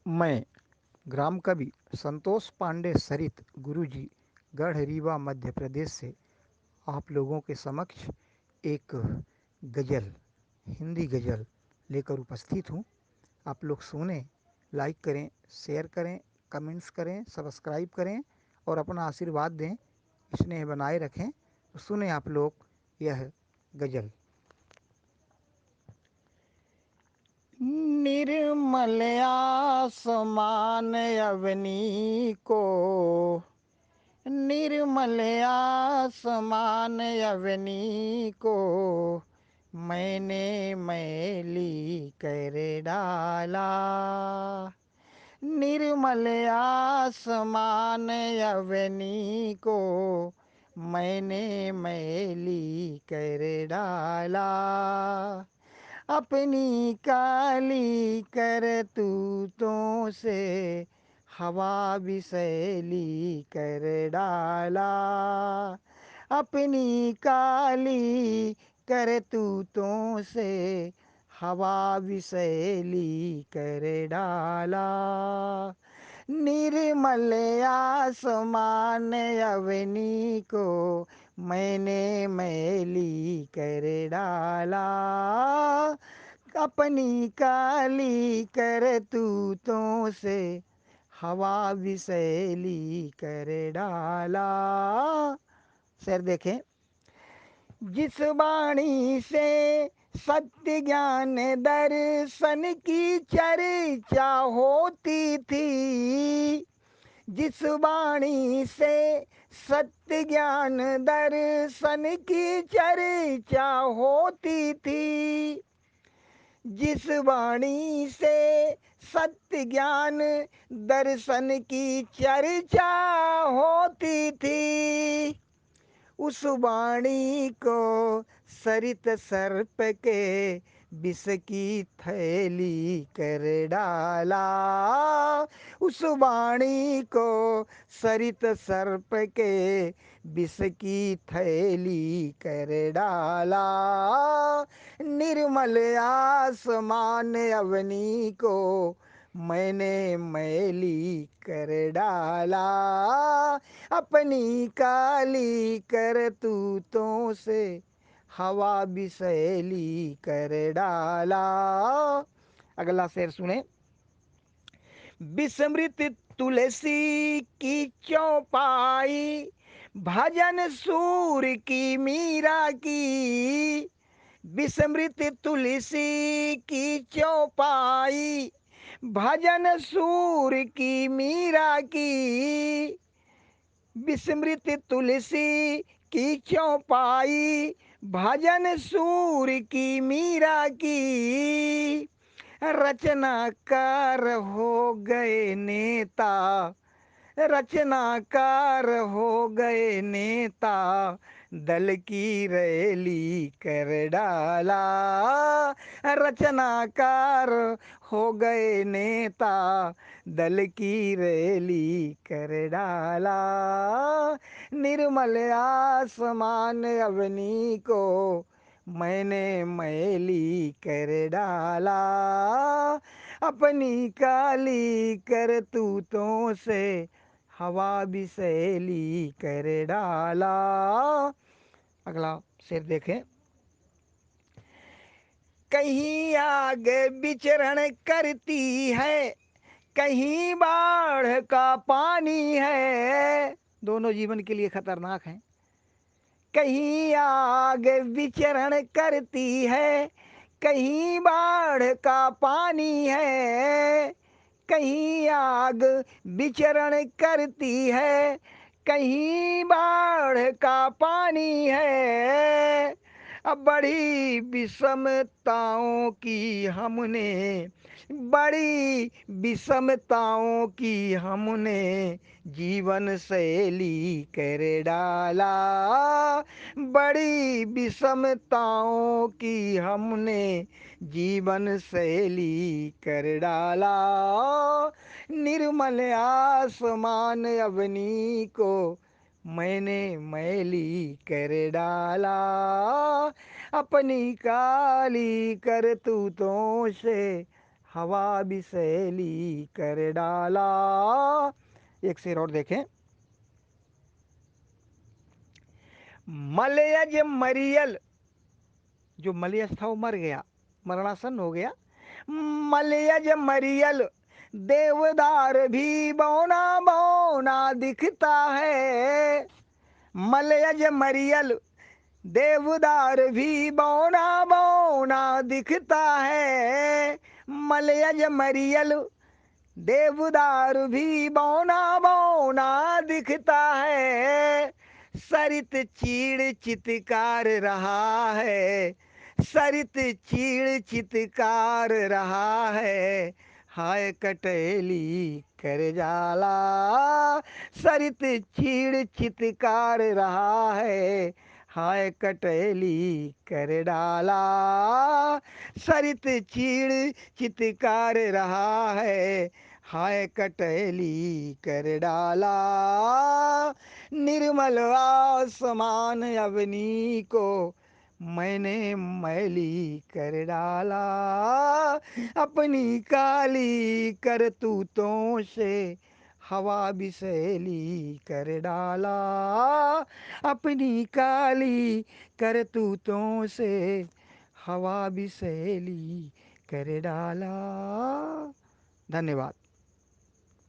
मैं ग्राम कवि संतोष पांडे सरित गुरुजी गढ़ रीवा मध्य प्रदेश से आप लोगों के समक्ष एक गज़ल हिंदी गज़ल लेकर उपस्थित हूँ। आप लोग सुने, लाइक करें, शेयर करें, कमेंट्स करें, सब्सक्राइब करें और अपना आशीर्वाद दें, स्नेह बनाए रखें। तो सुने आप लोग यह गज़ल। निर्मल आसमान अवनी को, निर्मल आसमान अवनी को मैंने मैली कर डाला। निर्मल आसमान अवनी को मैंने मैली कर डाला। अपनी काली करतूतों से हवा विषैली कर डाला। अपनी काली करतूतों से हवा विषैली कर डाला। निर्मल आसमान अवनी को मैंने मैली कर डाला। अपनी काली करतूतों से हवा विषैली कर डाला। शेर देखें। जिस वाणी से सत्य ज्ञान दर्शन की चर्चा होती थी, जिस वाणी से सत्य ज्ञान दर्शन की चर्चा होती थी, जिस वाणी से सत्य ज्ञान दर्शन की चर्चा होती थी, उस वाणी को सरित सर्प के विष की थैली कर डाला। उस वाणी को सरित सर्प के विष की थैली कर डाला। निर्मल आसमान अवनी को मैंने मैली कर डाला। अपनी काली करतूतों से हवा विषैली कर डाला। अगला शेर सुने। विस्मृत तुलसी की चौपाई, भजन सूर की मीरा की। विस्मृत तुलसी की चौपाई, भजन सूर की मीरा की। विस्मृत तुलसी की चौपाई, भजन सूर की मीरा की। रचनाकार हो गए नेता, रचनाकार हो गए नेता, दल की रैली कर डाला। रचनाकार हो गए नेता, दल की रैली कर डाला। निर्मल आसमान अवनी को मैंने मैली कर डाला। अपनी काली करतूतों से हवा विषैली कर डाला। अगला शेर देखें। कहीं आग विचरण करती है, कहीं बाढ़ का पानी है। दोनों जीवन के लिए खतरनाक हैं। कहीं आग विचरण करती है, कहीं बाढ़ का पानी है। कहीं आग विचरण करती है, कहीं बाढ़ का पानी है। अब बड़ी विषमताओं की हमने, बड़ी विषमताओं की हमने जीवन शैली कर डाला। बड़ी विषमताओं की हमने जीवन शैली कर डाला। निर्मल आसमान अवनी को मैंने मैली कर डाला। अपनी काली करतूतों से हवा बिसैली कर डाला। एक शेर और देखें। मलयज मरियल, जो मलयज था वो मर गया, मरणासन हो गया। मलयज मरियल देवदार भी बौना बौना दिखता है। मलयज मरियल देवदार भी बौना बौना दिखता है। मलयज मरियल देवदार भी बौना बौना दिखता है। सरित चीड़ चित्कार रहा है, सरित चीड़ चित्कार रहा है। हाय कटेली कर जाला, सरित चीड़ चित्कार रहा है। हाय कटेली कर डाला, सरित चीड़ चित्कार रहा है। हाय कटेली कर डाला। निर्मल आसमान अवनी को मैंने मैली कर डाला। अपनी काली करतूतों से हवा बिसैली कर डाला। अपनी काली करतूतों से हवा बिसैली कर डाला। धन्यवाद।